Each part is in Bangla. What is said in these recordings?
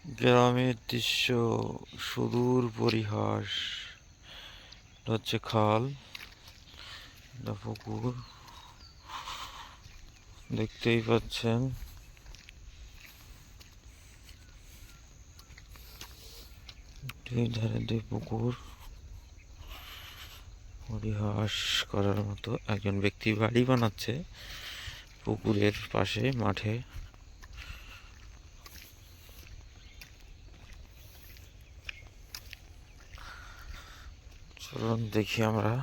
গ্রামের দৃশ্য, সুদূর পরিহাস। এটা হচ্ছে খাল, এটা পুকুর, দেখতেই পাচ্ছেন। দুই ধারে দুই পুকুর, পরিহাস করার মতো। একজন ব্যক্তি বাড়ি বানাচ্ছে পুকুরের পাশে মাঠে। চলুন দেখি আমরা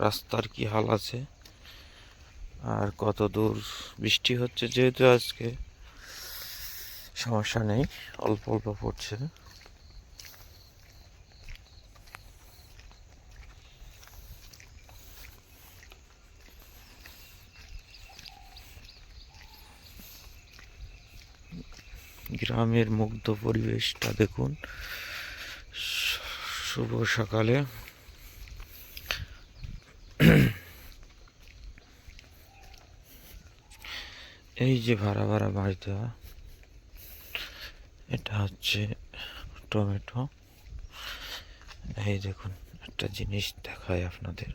রাস্তার কি হাল আছে আর কত দূর। বৃষ্টি হচ্ছে যেহেতু আজকে সমস্যা নেই, অল্প অল্প পড়ছে। গ্রামের মুগ্ধ পরিবেশটা দেখুন। শুভ সকালে এই যে ভাড়া ভাড়া বাঁশ দেওয়া, এটা হচ্ছে টমেটো। এই দেখুন, একটা জিনিস দেখায় আপনাদের।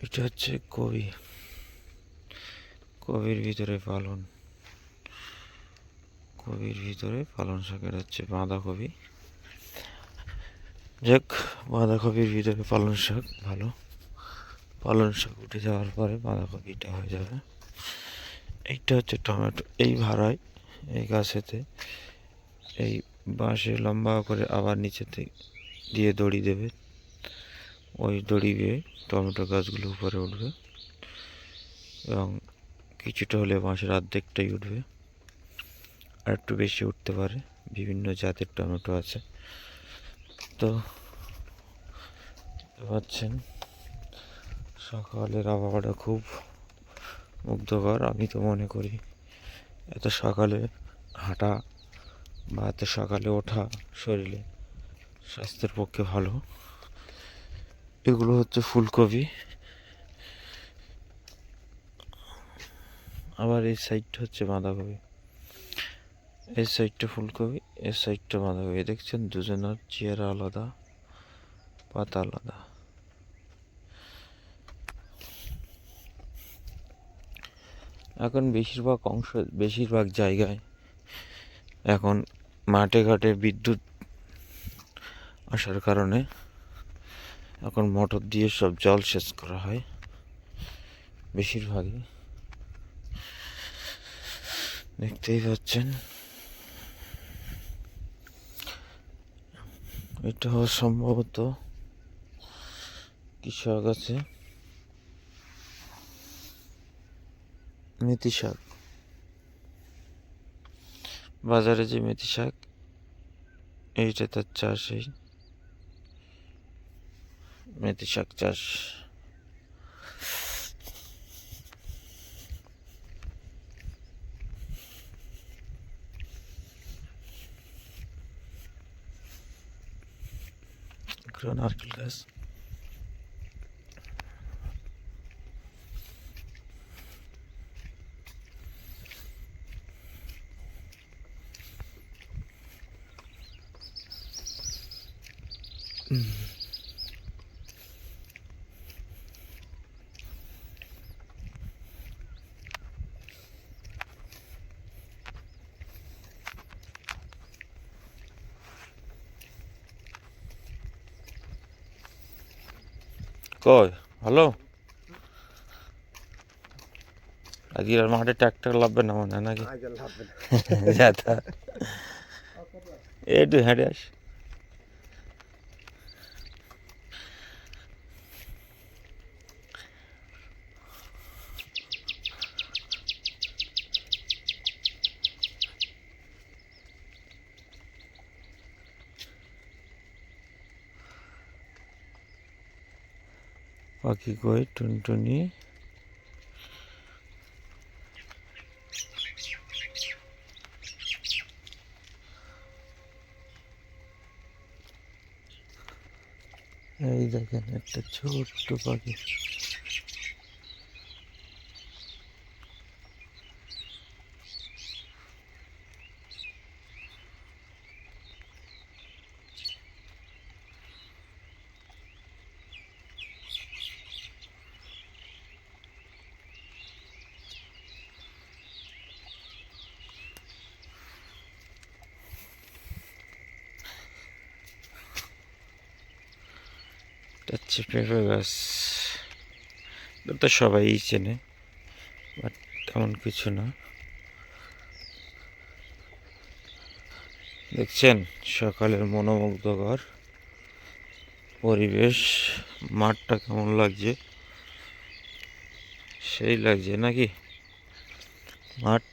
এটা হচ্ছে কবি, কবির ভিতরে পালন, কবির ভিতরে পালন শাকের হচ্ছে বাঁধাকপি। যাক, বাঁধাকপির ভিতরে পালন শাক ভালো। পালন শাক উঠে যাওয়ার পরে বাঁধাকপিটা হয়ে যাবে। এইটা হচ্ছে টমেটো। এই ভাড়ায় এই গাছেতে এই বাঁশে লম্বা করে আবার নিচেতে দিয়ে দড়ি দেবে, ওই দড়ি বেয়ে টমেটো গাছগুলো উপরে উঠবে এবং কিছুটা হলে বাঁশের অর্ধেকটাই উঠবে, আর একটু বেশি উঠতে পারে। বিভিন্ন জাতের টমেটো আছে। তো পাচ্ছেন সকালের আবহাওয়াটা খুব মুগ্ধকর। আমি তো মনে করি এত সকালে হাঁটা বা এত সকালে ওঠা শরীরে স্বাস্থ্যের পক্ষে ভালো। এগুলো হচ্ছে ফুলকপি। আবার এই সাইডটা হচ্ছে বাঁধাকপি, এই সাইডটা ফুলকপি, এই সাইডটা বাঁধাকপি। দেখছেন দুজনের চেহারা আলাদা, পাতা আলাদা। এখন বেশিরভাগ জায়গায় এখন মাঠে ঘাটে বিদ্যুৎ আসার কারণে এখন মোটর দিয়ে সব জল সেচ করা হয় বেশিরভাগই। দেখতেই পাচ্ছেন, এটা সম্ভবত কৃষক আছে, মেথি শাক। বাজারে যে মেথি শাক, এইটা তার চাষ। এই মেথি শাক চাষ। নারকেল গাছ। কয় ভালো। আজকে আর মাঠে ট্রাক্টর লাগবে না মনে হয় নাকি? একটু হেঁটে আস। পাখি কই টুনটুনি। এই দেখেন একটা ছোট্ট পাখি। হচ্ছে পেঁপে গাছ, এটা তো সবাই চেনে, বাট তেমন কিছু না। দেখছেন সকালের মনোমুগ্ধকর পরিবেশ, মাঠটা কেমন লাগছে, সেই লাগছে নাকি? মাঠ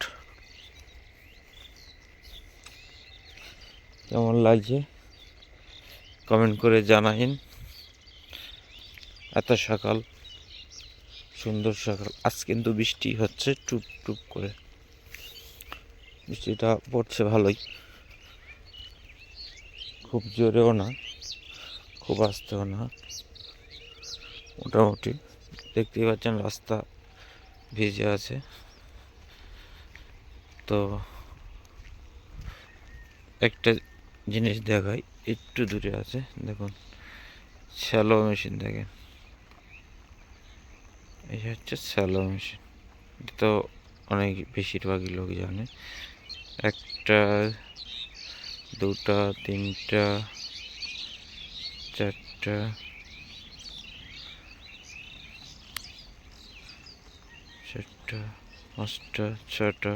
কেমন লাগছে কমেন্ট করে জানাইন। এত সকাল, সুন্দর সকাল। আজ কিন্তু বৃষ্টি হচ্ছে টুপ টুপ করে, বৃষ্টিটা পড়ছে ভালোই, খুব জোরেও না খুব আস্তেও না, মোটামুটি। দেখতেই পাচ্ছেন রাস্তা ভিজে আছে। তো একটা জিনিস দেখাই, একটু দূরে আছে দেখুন, শ্যালো মেশিন দেখেন, এই হচ্ছে শ্যালো মেশিন। এটা তো অনেক বেশিরভাগই লোক জানে। একটা, দুটা, তিনটা, চারটা, চারটা, পাঁচটা, ছটা,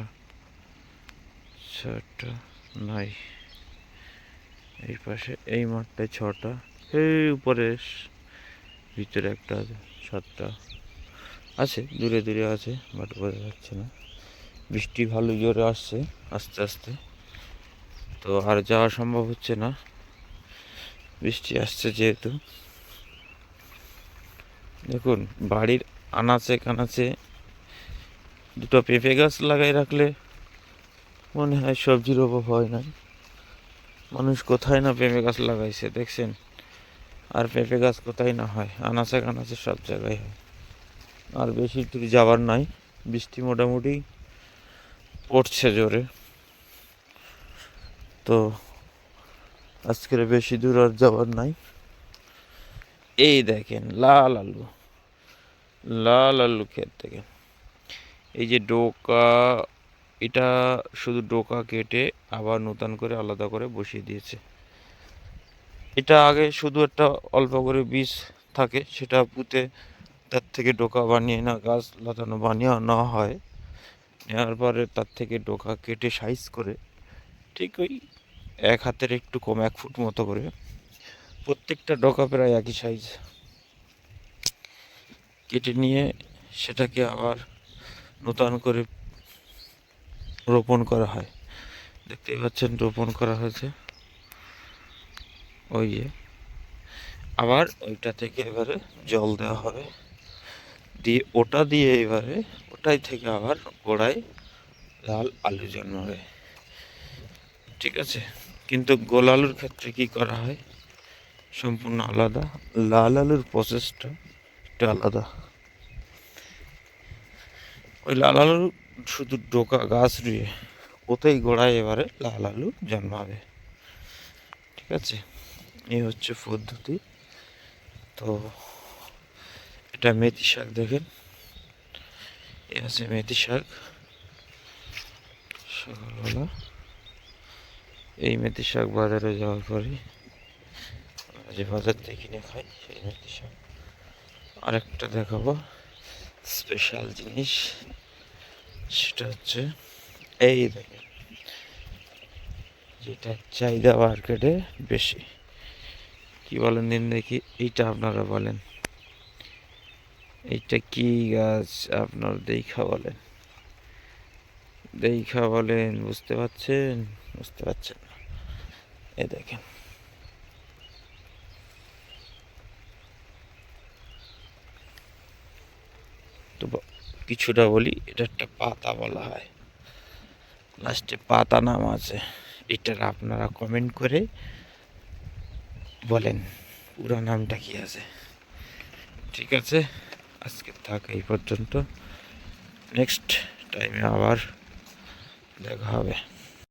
ছটা নাই, এই পাশে এই মাঠটায় ছটা, এই উপরে ভিতরে একটা আছে, সাতটা আছে, দূরে দূরে আছে, বাট বোঝা যাচ্ছে না। বৃষ্টি ভালো জোরে আসছে আস্তে আস্তে, তো আর যাওয়া সম্ভব হচ্ছে না, বৃষ্টি আসছে যেহেতু। দেখুন বাড়ির আনাচে কানাচে দুটো পেঁপে গাছ লাগাই রাখলে মনে হয় সবজির অভাব হয় না। মানুষ কোথায় না পেঁপে গাছ লাগাইছে দেখছেন, আর পেঁপে গাছ কোথায় না হয়, আনাচে কানাচে সব জায়গায় হয়। আর বেশি দূর যাবার নাই, বৃষ্টি মোটামুটি পড়ছে জোরে, তো আজকের বেশি দূর আর যাবার নাই। এই দেখেন লাল আলু, লাল আলু ক্ষেত দেখেন, এই যে ডোকা, এটা শুধু ডোকা কেটে আবার নতুন করে আলাদা করে বসিয়ে দিয়েছে। এটা আগে শুধু একটা অল্প করে বীজ থাকে, সেটা পুঁতে তার থেকে ডোকা বানিয়ে না গাছ লাগানো বানিয়ে নেওয়া হয়। নেওয়ার পরে তার থেকে ডোকা কেটে সাইজ করে, ঠিক ওই এক হাতের একটু কম, 1 ফুট মতো করে, প্রত্যেকটা ডোকা প্রায় একই সাইজ কেটে নিয়ে সেটাকে আবার নতুন করে রোপণ করা হয়। দেখতেই পাচ্ছেন রোপণ করা হয়েছে, ওই যে আবার ওইটা থেকে এবারে জল দেওয়া হবে, দিয়ে ওটা দিয়ে এবারে ওটাই থেকে আবার গোড়ায় লাল আলু জন্মাবে। ঠিক আছে, কিন্তু গোল আলুর ক্ষেত্রে কি করা হয় সম্পূর্ণ আলাদা, লাল আলুর প্রসেসটা একটু আলাদা। ওই লাল আলু শুধু ডোকা গাছ রুয়ে ওতেই গোড়ায় এবারে লাল আলু জন্মাবে। ঠিক আছে, এই হচ্ছে পদ্ধতি। তো এটা মেথি শাক দেখেন, এ আছে মেথি শাক। সকালবেলা এই মেথি শাক বাজারে যাওয়ার পরে, যে বাজার থেকে কিনে খাই সেই মেথি শাক। আরেকটা দেখাবো স্পেশাল জিনিস, সেটা হচ্ছে এই দেখেন, যেটা চাহিদা মার্কেটে বেশি। কি বলেন দিন দেখি, এইটা আপনারা বলেন, এইটা কি গাছ আপনার দেখা বলেন, দেখা বলেন, বুঝতে পারছেন? বুঝতে পারছেন না, এ দেখেন। তো কিছুটা বলি, এটা একটা পাতা বলা হয়, লাস্টে পাতা নাম আছে। এটার আপনারা কমেন্ট করে বলেন পুরো নামটা কি আছে। ঠিক আছে, আজকে থাক এই পর্যন্ত, নেক্সট টাইমে আবার দেখা হবে।